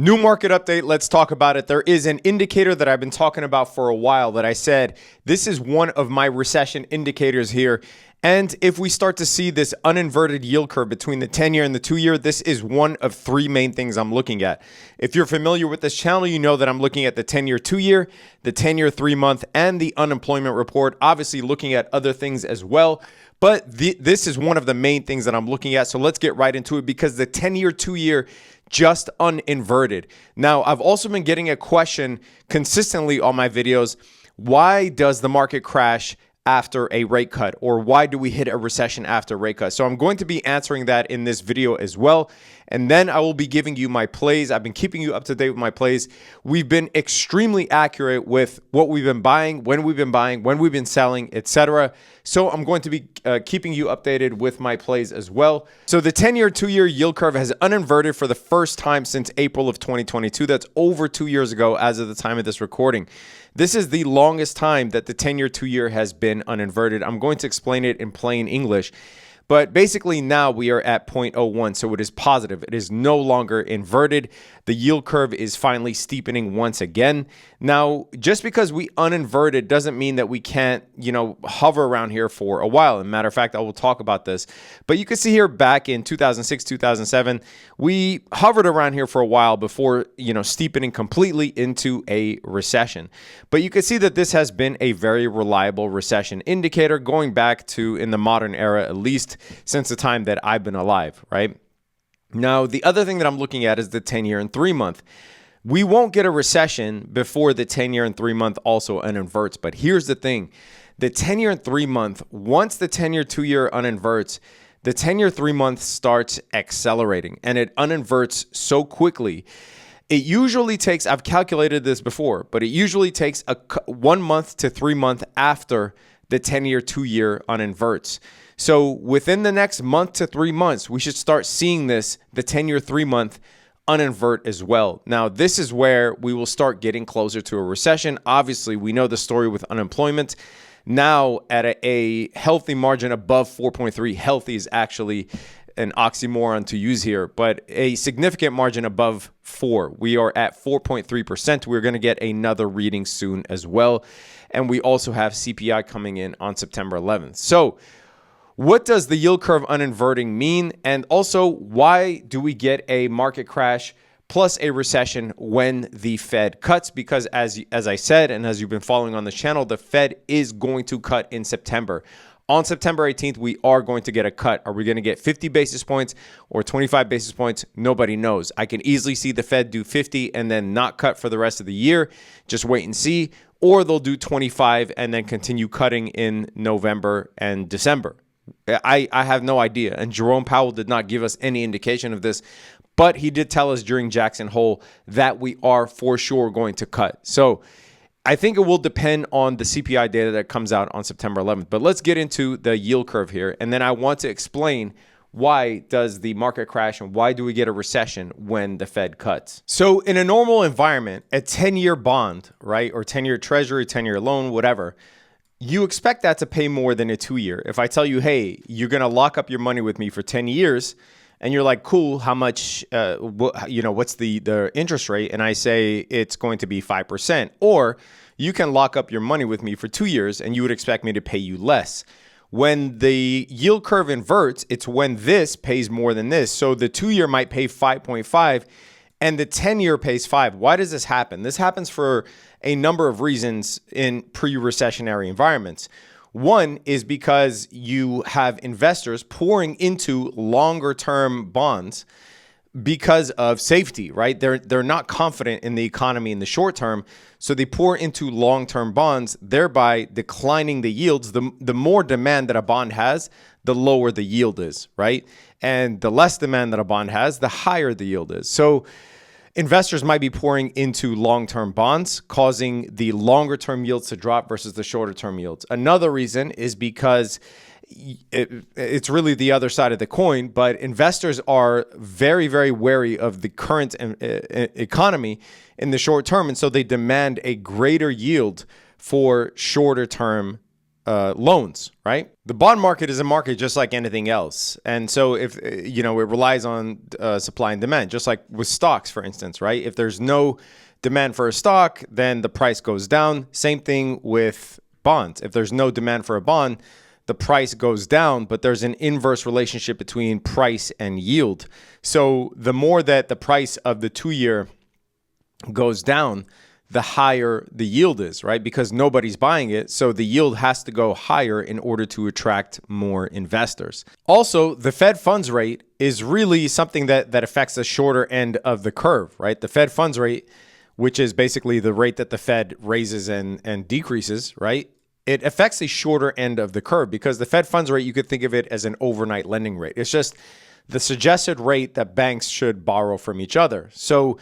New market update. Let's talk about it. There is an indicator that I've been talking about for a while that I said this is one of my recession indicators here. And if we start to see this uninverted yield curve between the 10-year and the 2-year, this is one of three main things I'm looking at. If you're familiar with this channel, you know that I'm looking at the 10-year 2-year, the 10-year 3-month, and the unemployment report, obviously looking at other things as well. But this is one of the main things that I'm looking at. So let's get right into it because the 10-year 2-year just uninverted. Now, I've also been getting a question consistently on my videos. Why does the market crash after a rate cut, or why do we hit a recession after a rate cut? So I'm going to be answering that in this video as well. And then I will be giving you my plays. I've been keeping you up to date with my plays. We've been extremely accurate with what we've been buying, when we've been selling, etc. So I'm going to be keeping you updated with my plays as well. So the 10-year, 2-year yield curve has uninverted for the first time since April of 2022. That's over 2 years ago as of the time of this recording. This is the longest time that the 10-year, 2-year has been uninverted. I'm going to explain it in plain English. But basically now we are at 0.01, so it is positive. It is no longer inverted. The yield curve is finally steepening once again. Now, just because we uninverted doesn't mean that we can't, hover around here for a while. As a matter of fact, I will talk about this. But you can see here back in 2006, 2007, we hovered around here for a while before, steepening completely into a recession. But you can see that this has been a very reliable recession indicator going back to, in the modern era, at least since the time that I've been alive, right? Now, the other thing that I'm looking at is the 10-year and 3-month. We won't get a recession before the 10-year and 3-month also uninverts. But here's the thing. The 10-year and 3-month, once the 10-year, 2-year uninverts, the 10-year, 3-month starts accelerating. And it uninverts so quickly. It usually takes, I've calculated this before, but it usually takes 1 month to 3 months after the 10-year, 2-year uninverts. So within the next month to 3 months, we should start seeing this, the 10-year, 3-month uninvert as well. Now, this is where we will start getting closer to a recession. Obviously, we know the story with unemployment. Now at a healthy margin above 4.3, healthy is actually an oxymoron to use here, but a significant margin above 4. We are at 4.3%. We're going to get another reading soon as well. And we also have CPI coming in on September 11th. So what does the yield curve uninverting mean? And also, why do we get a market crash plus a recession when the Fed cuts? Because as I said, and as you've been following on the channel, the Fed is going to cut in September. On September 18th, we are going to get a cut. Are we going to get 50 basis points or 25 basis points? Nobody knows. I can easily see the Fed do 50 and then not cut for the rest of the year. Just wait and see. Or they'll do 25 and then continue cutting in November and December. I have no idea. And Jerome Powell did not give us any indication of this, but he did tell us during Jackson Hole that we are for sure going to cut. So I think it will depend on the CPI data that comes out on September 11th. But let's get into the yield curve here. And then I want to explain why does the market crash and why do we get a recession when the Fed cuts? So in a normal environment, a 10-year bond, right, or 10-year treasury, 10-year loan, whatever, you expect that to pay more than a 2-year. If I tell you, hey, you're going to lock up your money with me for 10 years, and you're like, cool, how much, what's the interest rate? And I say it's going to be 5%. Or you can lock up your money with me for 2 years, and you would expect me to pay you less. When the yield curve inverts, it's when this pays more than this. So the 2-year might pay 5.5, and the 10-year pays 5. Why does this happen? This happens for a number of reasons in pre-recessionary environments. One is because you have investors pouring into longer-term bonds because of safety, right? They're not confident in the economy in the short term, so they pour into long-term bonds, thereby declining the yields. The more demand that a bond has, the lower the yield is, right? And the less demand that a bond has, the higher the yield is. So investors might be pouring into long-term bonds, causing the longer-term yields to drop versus the shorter-term yields. Another reason is because it's really the other side of the coin, but investors are very, very wary of the current economy in the short term, and so they demand a greater yield for shorter-term loans, right? The bond market is a market just like anything else. And so if, it relies on supply and demand, just like with stocks, for instance, right? If there's no demand for a stock, then the price goes down. Same thing with bonds. If there's no demand for a bond, the price goes down, but there's an inverse relationship between price and yield. So the more that the price of the 2-year goes down, the higher the yield is, right? Because nobody's buying it. So the yield has to go higher in order to attract more investors. Also, the Fed funds rate is really something that affects the shorter end of the curve, right? The Fed funds rate, which is basically the rate that the Fed raises and decreases, right? It affects the shorter end of the curve because the Fed funds rate, you could think of it as an overnight lending rate. It's just the suggested rate that banks should borrow from each other. So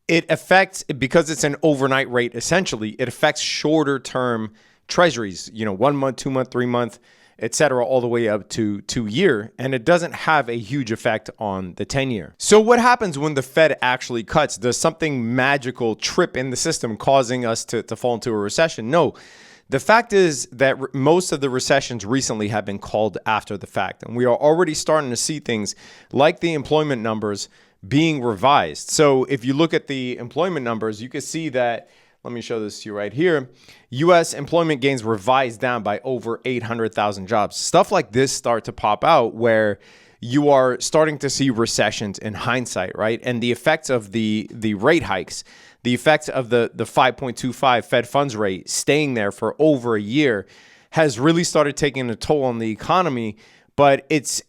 it affects, because it's an overnight rate, essentially, it affects shorter term treasuries, 1 month, 2 month, 3 month, et cetera, all the way up to 2 year. And it doesn't have a huge effect on the 10-year. So what happens when the Fed actually cuts? Does something magical trip in the system causing us to fall into a recession? No. The fact is that most of the recessions recently have been called after the fact. And we are already starting to see things like the employment numbers being revised. So if you look at the employment numbers, you can see that, let me show this to you right here, U.S. employment gains revised down by over 800,000 jobs. Stuff like this start to pop out where you are starting to see recessions in hindsight, right? And the effects of the rate hikes, the effects of the 5.25 Fed funds rate staying there for over a year has really started taking a toll on the economy. But it's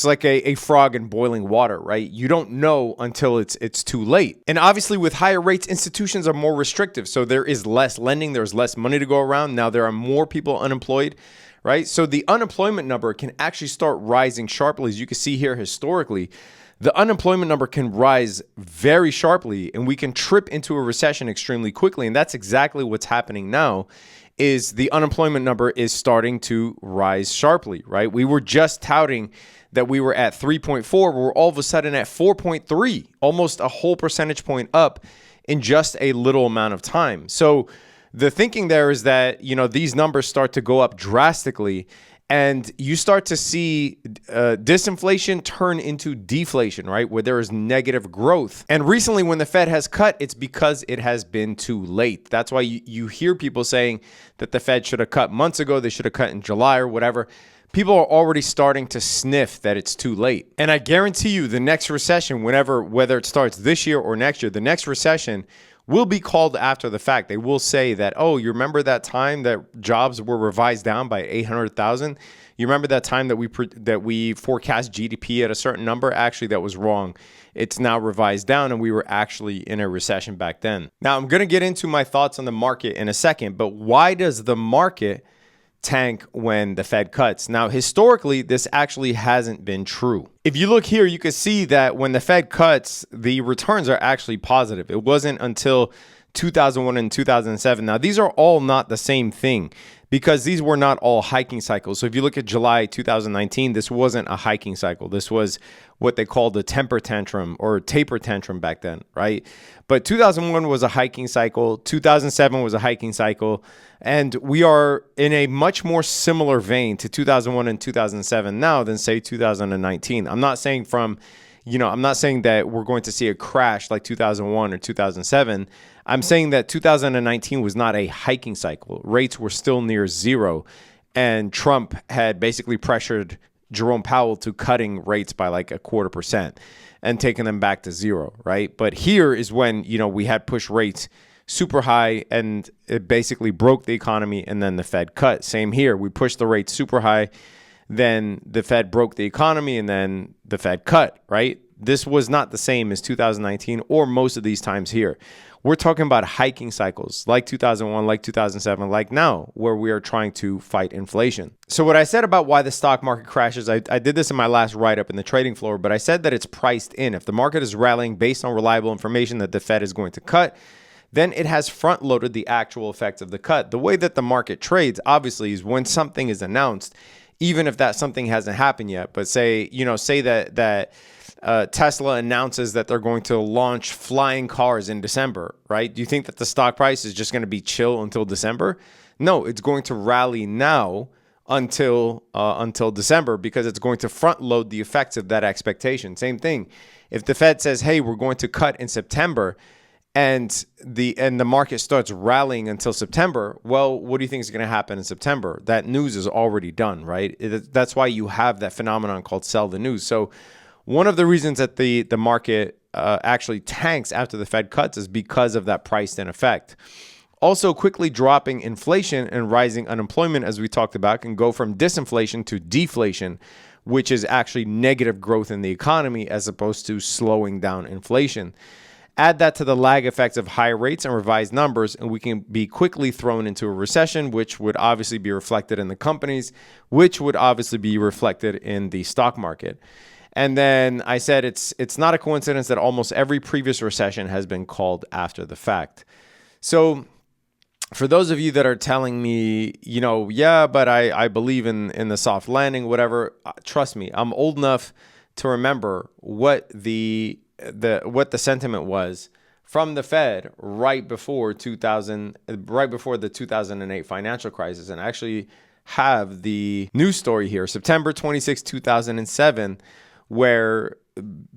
like a frog in boiling water, right? You don't know until it's too late. And obviously with higher rates, institutions are more restrictive. So there is less lending, there's less money to go around. Now there are more people unemployed, right? So the unemployment number can actually start rising sharply. As you can see here historically, the unemployment number can rise very sharply and we can trip into a recession extremely quickly. And that's exactly what's happening now. Is the unemployment number is starting to rise sharply, right? We were just touting that we were at 3.4, we're all of a sudden at 4.3, almost a whole percentage point up in just a little amount of time. So the thinking there is that, these numbers start to go up drastically and you start to see disinflation turn into deflation, right? Where there is negative growth. And recently when the Fed has cut, it's because it has been too late. That's why you hear people saying that the Fed should have cut months ago. They should have cut in July or whatever. People are already starting to sniff that it's too late. And I guarantee you the next recession, whether it starts this year or next year, the next recession will be called after the fact. They will say that, oh, you remember that time that jobs were revised down by 800,000? You remember that time that we forecast GDP at a certain number? Actually, that was wrong. It's now revised down and we were actually in a recession back then. Now, I'm going to get into my thoughts on the market in a second, but why does the market tank when the Fed cuts? Now, historically, this actually hasn't been true. If you look here, you can see that when the Fed cuts, the returns are actually positive. It wasn't until 2001 and 2007. Now, these are all not the same thing because these were not all hiking cycles. So if you look at July 2019, this wasn't a hiking cycle. This was what they called a temper tantrum or taper tantrum back then, right? But 2001 was a hiking cycle. 2007 was a hiking cycle. And we are in a much more similar vein to 2001 and 2007 now than, say, 2019. I'm not saying I'm not saying that we're going to see a crash like 2001 or 2007. I'm saying that 2019 was not a hiking cycle. Rates were still near zero. And Trump had basically pressured Jerome Powell to cutting rates by like 0.25% and taking them back to zero, right? But here is when, we had pushed rates super high and it basically broke the economy and then the Fed cut. Same here. We pushed the rates super high, then the Fed broke the economy and then the Fed cut, right? This was not the same as 2019 or most of these times here. We're talking about hiking cycles like 2001, like 2007, like now, where we are trying to fight inflation. So what I said about why the stock market crashes, I did this in my last write-up in the trading floor, but I said that it's priced in. If the market is rallying based on reliable information that the Fed is going to cut, then it has front-loaded the actual effects of the cut. The way that the market trades, obviously, is when something is announced, even if that something hasn't happened yet. But say that Tesla announces that they're going to launch flying cars in December, right? Do you think that the stock price is just going to be chill until December? No, it's going to rally now until December, because it's going to front load the effects of that expectation. Same thing. If the Fed says, hey, we're going to cut in September, and the market starts rallying until September, well, what do you think is going to happen in September? That news is already done, right? That's why you have that phenomenon called sell the news. So one of the reasons that the market actually tanks after the Fed cuts is because of that priced in effect. Also, quickly dropping inflation and rising unemployment, as we talked about, can go from disinflation to deflation, which is actually negative growth in the economy as opposed to slowing down inflation. Add that to the lag effects of high rates and revised numbers, and we can be quickly thrown into a recession, which would obviously be reflected in the companies, which would obviously be reflected in the stock market. And then I said it's not a coincidence that almost every previous recession has been called after the fact. So for those of you that are telling me, yeah, but I believe in the soft landing, whatever, trust me, I'm old enough to remember what the sentiment was from the Fed right before the 2008 financial crisis, and actually have the news story here, September 26, 2007, where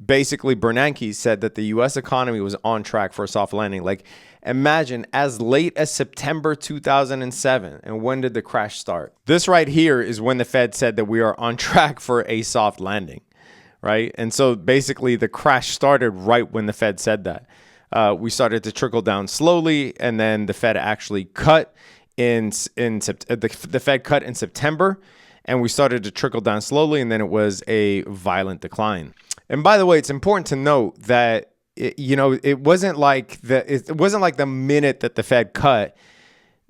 basically Bernanke said that the U.S. economy was on track for a soft landing. Like, imagine, as late as September 2007. And when did the crash start? This right here is when the Fed said that we are on track for a soft landing, right? And so basically the crash started right when the Fed said that. We started to trickle down slowly, and then the Fed actually cut the Fed cut in September, and we started to trickle down slowly, and then it was a violent decline. And by the way, it's important to note that it wasn't like the minute that the Fed cut,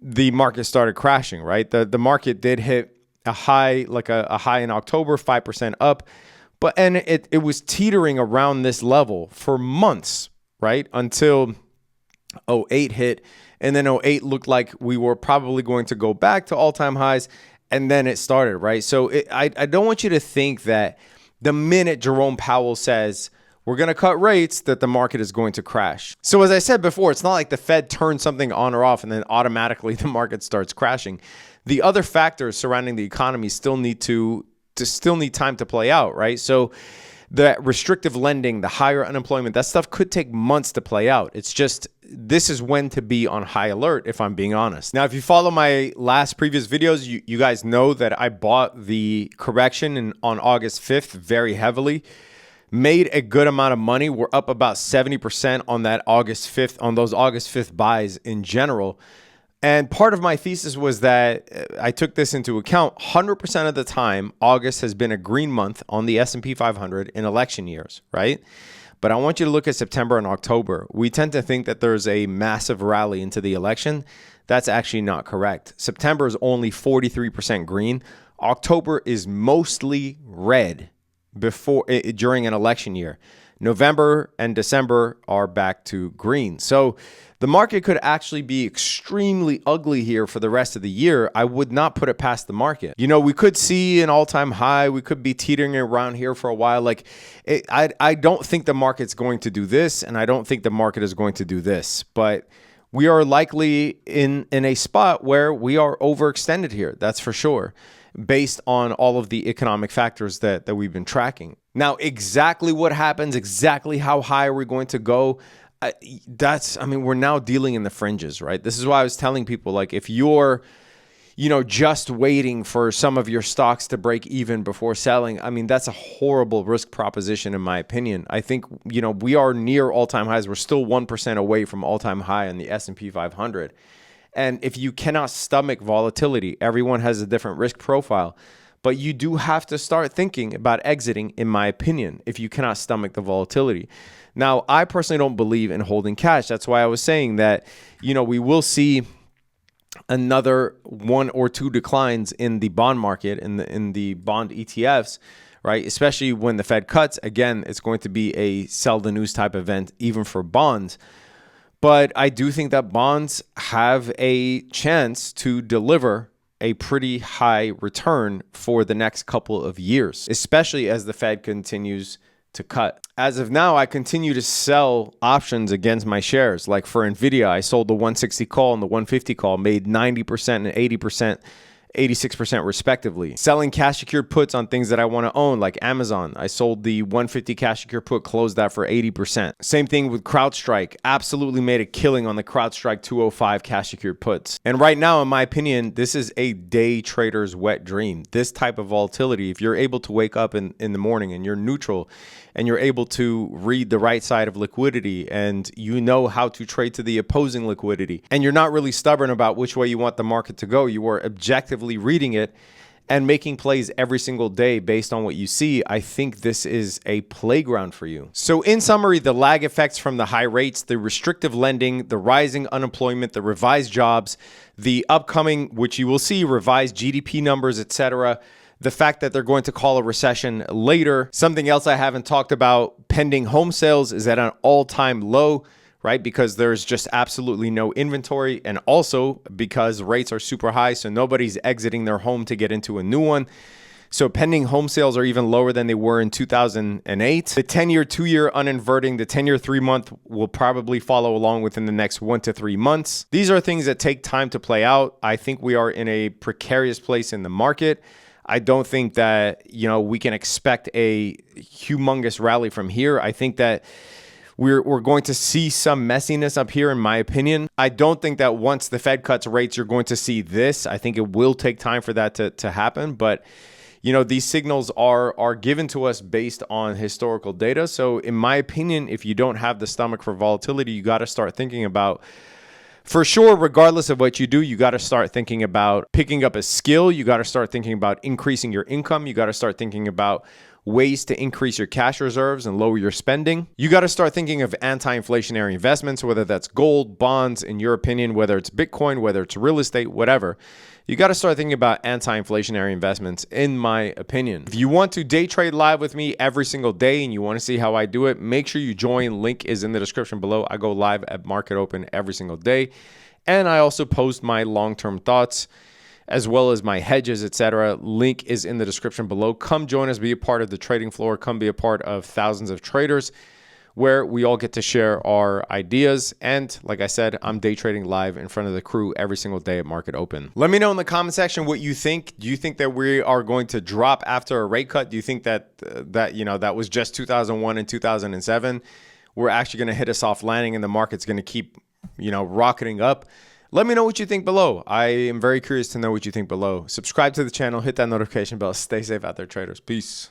the market started crashing, right? The market did hit a high, like a high in October, 5% up, and it was teetering around this level for months, right? Until 08 hit, and then 08 looked like we were probably going to go back to all-time highs, and then it started, right? So I don't want you to think that the minute Jerome Powell says we're going to cut rates, that the market is going to crash. So as I said before, it's not like the Fed turns something on or off and then automatically the market starts crashing. The other factors surrounding the economy still need time to play out, right? So the restrictive lending, the higher unemployment, that stuff could take months to play out. It's just, this is when to be on high alert, if I'm being honest. Now, if you follow my last previous videos, you guys know that I bought the correction on August 5th very heavily, made a good amount of money. We're up about 70% on that August 5th, on those August 5th buys in general. And part of my thesis was that I took this into account. 100% of the time, August has been a green month on the S&P 500 in election years, right? But I want you to look at September and October. We tend to think that there's a massive rally into the election. That's actually not correct. September is only 43% green. October is mostly red during an election year. November and December are back to green. So the market could actually be extremely ugly here for the rest of the year. I would not put it past the market. We could see an all-time high. We could be teetering around here for a while. I don't think the market's going to do this, and I don't think the market is going to do this. But we are likely in a spot where we are overextended here. That's for sure, based on all of the economic factors that we've been tracking. Now, exactly what happens, exactly how high are we going to go? We're now dealing in the fringes, right? This is why I was telling people, like, if you're, just waiting for some of your stocks to break even before selling, that's a horrible risk proposition, in my opinion. I think, we are near all-time highs. We're still 1% away from all-time high on the S&P 500. And if you cannot stomach volatility, everyone has a different risk profile. But you do have to start thinking about exiting, in my opinion, if you cannot stomach the volatility. Now, I personally don't believe in holding cash. That's why I was saying that, we will see another 1 or 2 declines in the bond market, in the bond ETFs, right? Especially when the Fed cuts. Again, it's going to be a sell the news type event, even for bonds. But I do think that bonds have a chance to deliver a pretty high return for the next couple of years, especially as the Fed continues to cut. As of now, I continue to sell options against my shares. Like for Nvidia, I sold the 160 call and the 150 call, made 90% and 80%, 86% respectively. Selling cash secured puts on things that I want to own, like Amazon. I sold the 150 cash secured put, closed that for 80%. Same thing with CrowdStrike. Absolutely made a killing on the CrowdStrike 205 cash secured puts. And right now, in my opinion, this is a day trader's wet dream. This type of volatility, if you're able to wake up in the morning and you're neutral and you're able to read the right side of liquidity and you know how to trade to the opposing liquidity, and you're not really stubborn about which way you want the market to go, you are objectively reading it and making plays every single day based on what you see, I think this is a playground for you. So in summary, the lag effects from the high rates, the restrictive lending, the rising unemployment, the revised jobs, the upcoming, which you will see, revised GDP numbers, etc., the fact that they're going to call a recession later. Something else I haven't talked about, pending home sales is at an all-time low, right? Because there's just absolutely no inventory, and also because rates are super high, so nobody's exiting their home to get into a new one. So pending home sales are even lower than they were in 2008. The 10-year, 2-year uninverting, the 10-year, 3-month will probably follow along within the next 1 to 3 months. These are things that take time to play out. I think we are in a precarious place in the market. I don't think that, we can expect a humongous rally from here. I think that we're going to see some messiness up here, in my opinion. I don't think that once the Fed cuts rates, you're going to see this. I think it will take time for that to happen. But, these signals are given to us based on historical data. So in my opinion, if you don't have the stomach for volatility, you got to start thinking about, for sure, regardless of what you do, you got to start thinking about picking up a skill. You got to start thinking about increasing your income. You got to start thinking about ways to increase your cash reserves and lower your spending. You got to start thinking of anti-inflationary investments, whether that's gold, bonds, in your opinion, whether it's Bitcoin, whether it's real estate, whatever. You got to start thinking about anti-inflationary investments, in my opinion. If you want to day trade live with me every single day and you want to see how I do it, make sure you join. Link is in the description below. I go live at market open every single day. And I also post my long-term thoughts as well as my hedges, etc. Link is in the description below. Come join us, be a part of the trading floor. Come be a part of thousands of traders where we all get to share our ideas. And like I said, I'm day trading live in front of the crew every single day at market open. Let me know in the comment section what you think. Do you think that we are going to drop after a rate cut? Do you think that that was just 2001 and 2007? We're actually going to hit a soft landing and the market's going to keep, rocketing up? Let me know what you think below. I am very curious to know what you think below. Subscribe to the channel, hit that notification bell. Stay safe out there, traders. Peace.